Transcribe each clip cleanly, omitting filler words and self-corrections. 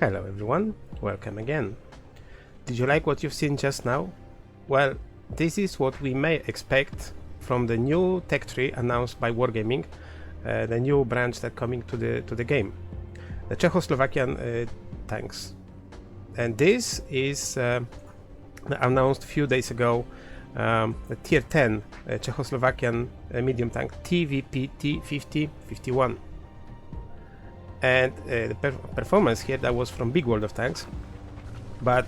Hello everyone, welcome again. Did you like what you've seen just now? Well, this is what we may expect from the new tech tree announced by Wargaming, the new branch that's coming to the game, the Czechoslovakian tanks. And this is announced a few days ago, the Tier 10 Czechoslovakian medium tank TVP T-50 51. And the performance here, that was from big World of Tanks, but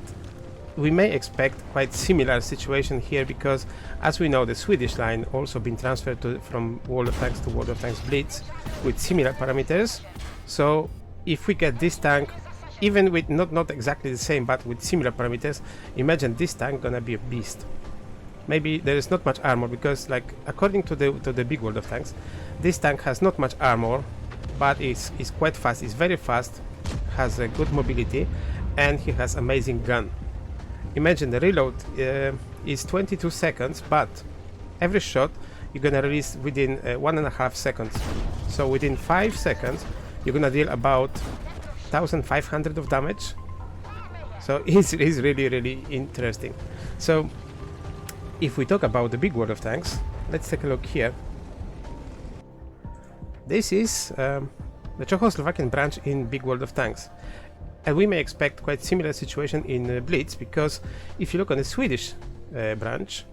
we may expect quite similar situation here because, as we know, the Swedish line also been transferred from World of Tanks to World of Tanks Blitz with similar parameters. So if we get this tank, even with not exactly the same but with similar parameters, imagine this tank gonna be a beast. Maybe there is not much armor because, like, according to the big World of Tanks, this tank has not much armor, but it's quite fast, it's very fast, has a good mobility, and he has amazing gun. Imagine the reload is 22 seconds, but every shot you're gonna release within 1.5 seconds. So within 5 seconds you're gonna deal about 1500 of damage. So it's really interesting. So if we talk about the big World of Tanks, let's take a look here. This is the Czechoslovakian branch in big World of Tanks, and we may expect quite similar situation in Blitz, because if you look on the Swedish branch,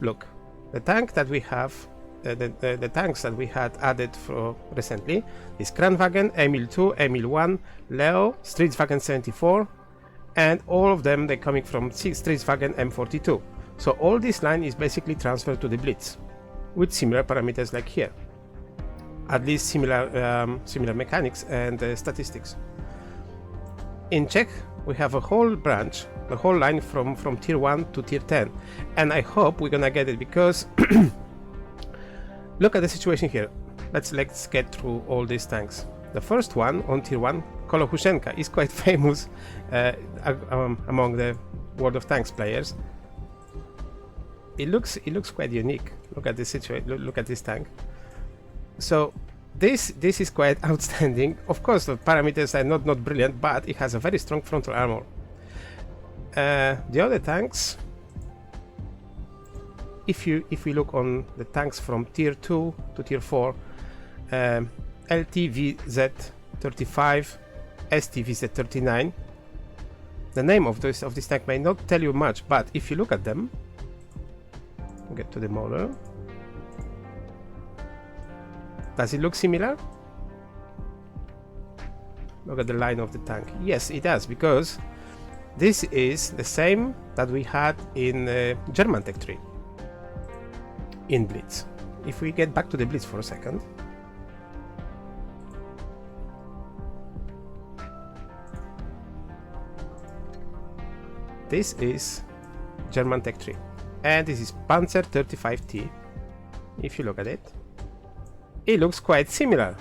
look, the tank that we have, the tanks that we had added for recently is Kranwagen, Emil 2, Emil 1, Leo, Stridswagen 74, and all of them they're coming from Stridswagen M42. So all this line is basically transferred to the Blitz with similar parameters like here. At least similar mechanics and statistics. In Czech we have a whole branch, the whole line from tier 1 to tier 10, and I hope we're gonna get it because look at the situation here. Let's get through all these tanks. The first one on tier 1, Kolohushenka, is quite famous among the World of Tanks players. It looks quite unique. Look at this situation. Look at this tank. So this is quite outstanding. Of course the parameters are not brilliant, but it has a very strong frontal armor. The other tanks, if we look on the tanks from tier 2 to tier 4, LTVZ35, STVZ39, the name of this tank may not tell you much, but if you look at them, get to the model. Does it look similar? Look at the line of the tank. Yes, it does, because this is the same that we had in German tech tree in Blitz. If we get back to the Blitz for a second, this is German tech tree, and this is Panzer 35T. If you look at it, it looks quite similar.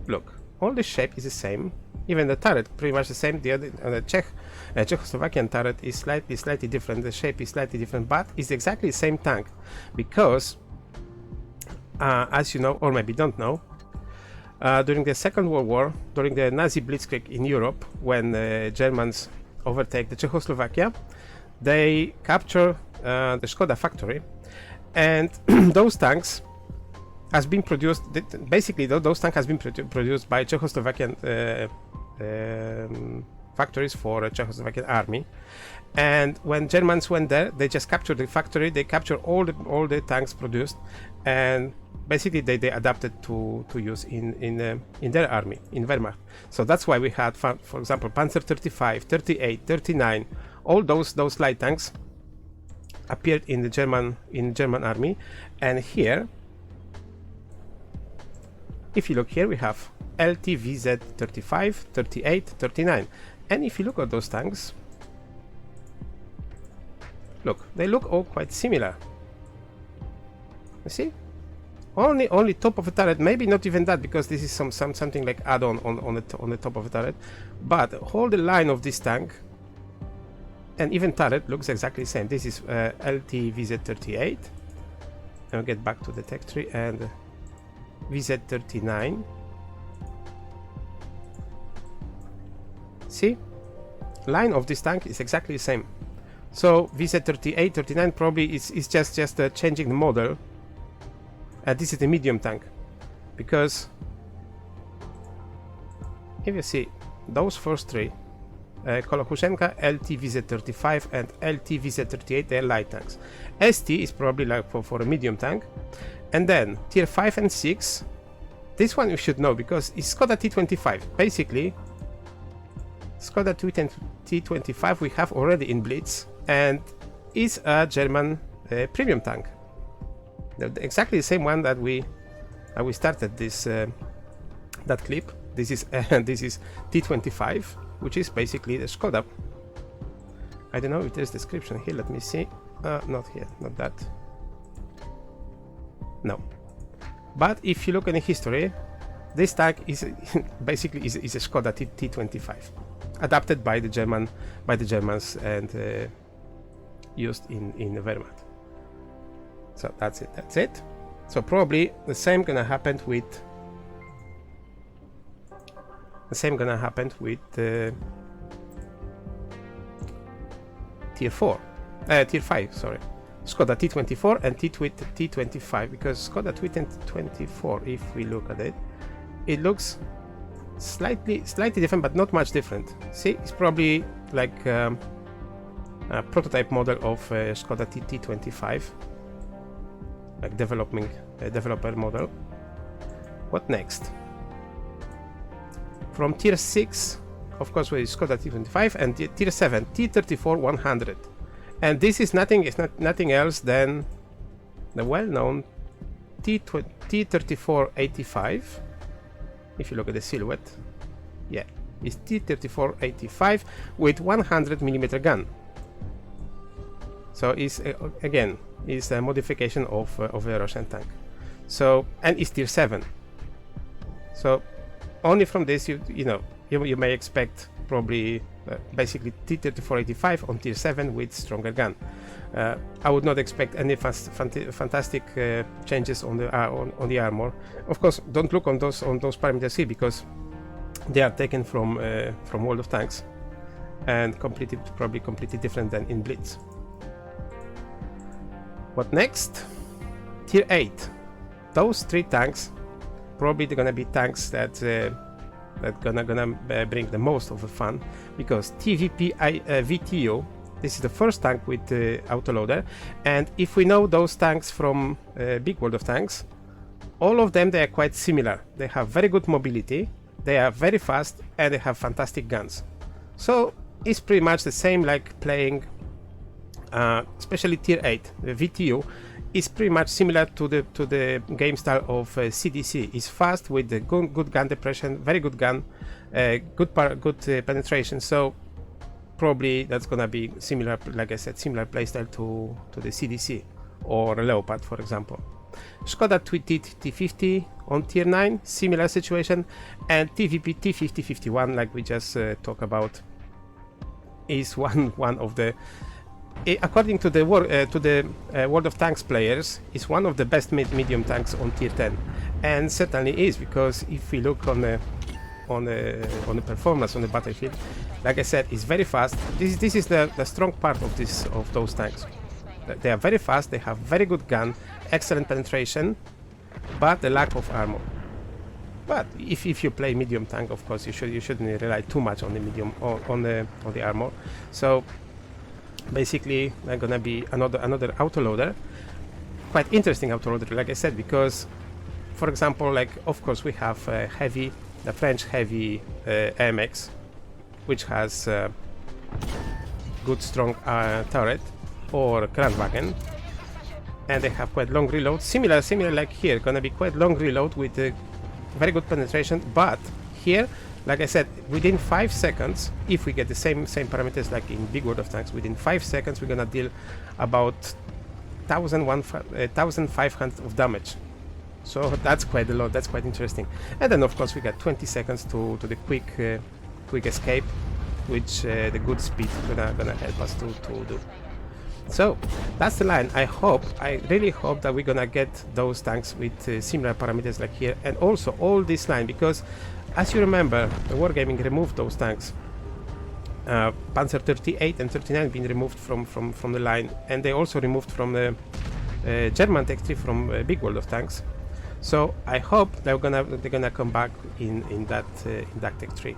Look, all the shape is the same, even the turret pretty much the same. The other Czechoslovakian turret is slightly different, the shape is slightly different, but it's exactly the same tank, because as you know, or maybe don't know, during the Second World War, during the Nazi blitzkrieg in Europe, when the Germans overtake the Czechoslovakia, they capture the Skoda factory, and those tanks has been produced, basically those tanks has been produced by Czechoslovakian factories for Czechoslovakian army. And when Germans went there, they just captured the factory, they captured all the tanks produced, and basically they adapted to use in their army, in Wehrmacht. So that's why we had, for example, Panzer 35, 38, 39, all those light tanks appeared in the German army. And here, if you look here, we have LTVZ 35, 38, 39, and if you look at those tanks, look, they look all quite similar. You see, only top of a turret, maybe not even that, because this is something like add-on on the top of a turret, but all the line of this tank and even turret looks exactly the same. This is LTVZ 38. I'll get back to the tech tree, and VZ39, See, line of this tank is exactly the same. So VZ38, 39 probably is just changing the model. This is the medium tank, because if you see those first three, Kolokushenka, LT VZ35 and LT VZ38, they're light tanks. ST is probably like for a medium tank. And then tier 5 and 6, this one you should know because it's Skoda T25. Basically, Skoda T25 we have already in Blitz, and is a German premium tank. Exactly the same one that we started this that clip. This is T25, which is basically the Skoda. I don't know if there's description here. Let me see. Not here, not that. No. But if you look in the history, this tank is basically is a Skoda T25, adapted by the Germans and used in the Wehrmacht. So that's it. So probably the same gonna happen with tier 5, sorry. Skoda T24 and T25, because Skoda T24, if we look at it, it looks slightly different, but not much different. See, it's probably like a prototype model of Skoda T25, like developer model. What next? From tier 6, of course, with Skoda T25, and tier 7, T34 100. And this is nothing else than the well-known T34 85. If you look at the silhouette, yeah, it's T34 85 with 100mm gun. So it's again is a modification of a Russian tank. So, and it's tier 7. So only from this you may expect probably basically T3485 on tier 7 with stronger gun. I would not expect any fantastic changes on the armor. Of course, don't look on those parameters here because they are taken from World of Tanks and probably completely different than in Blitz. What next? Tier 8. Those 3 tanks probably they're gonna be tanks that gonna bring the most of the fun, because TVP VTO, this is the first tank with autoloader, and if we know those tanks from big World of Tanks, all of them they are quite similar. They have very good mobility, they are very fast, and they have fantastic guns. So it's pretty much the same like playing, especially tier 8. The VTO is pretty much similar to the game style of CDC. It's fast with the good gun depression, very good gun, good penetration. So probably that's gonna be similar, like I said, similar playstyle to the CDC or Leopard, for example. Skoda T50 on tier 9, similar situation, and TVP T50 51, like we just talked about, is one of the, according to the World of Tanks players, is one of the best medium tanks on tier 10, and certainly is, because if we look on the performance on the battlefield, like I said, it's very fast. This is the strong part of those tanks. They are very fast, they have very good gun, excellent penetration, but the lack of armor. But if you play medium tank, of course you shouldn't rely too much on the medium on the armor. So basically they're gonna be another autoloader, quite interesting autoloader, like I said, because for example, like of course we have the French heavy AMX, which has good strong turret, or Kranwagen, and they have quite long reload, similar like here, gonna be quite long reload with very good penetration. But here, like I said, within 5 seconds, if we get the same parameters like in big World of Tanks, within 5 seconds we're gonna deal about 1500 of damage. So that's quite a lot, that's quite interesting. And then of course we got 20 seconds to the quick escape, which the good speed gonna help us to do. So that's the line. I really hope that we're gonna get those tanks with similar parameters like here, and also all this line, because as you remember, the Wargaming removed those tanks Panzer 38 and 39 been removed from the line, and they also removed from the German tech tree from Big World of Tanks. So I hope they're gonna come back in that tech tree.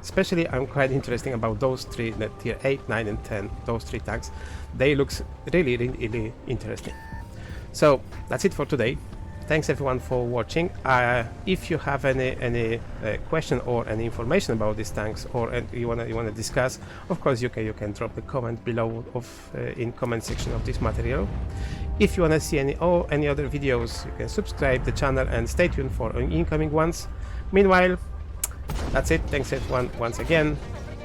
Especially, I'm quite interested about those three, the tier 8, 9, and 10. Those three tanks, they look really interesting. So that's it for today. Thanks everyone for watching. If you have any question or any information about these tanks, or you wanna discuss, of course you can drop the comment below in comment section of this material. If you wanna see any other videos, you can subscribe the channel and stay tuned for incoming ones. Meanwhile, that's it. Thanks everyone once again,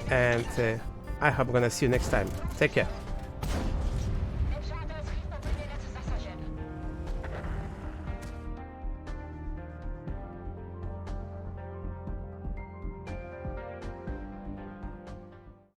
and I hope I'm gonna see you next time. Take care.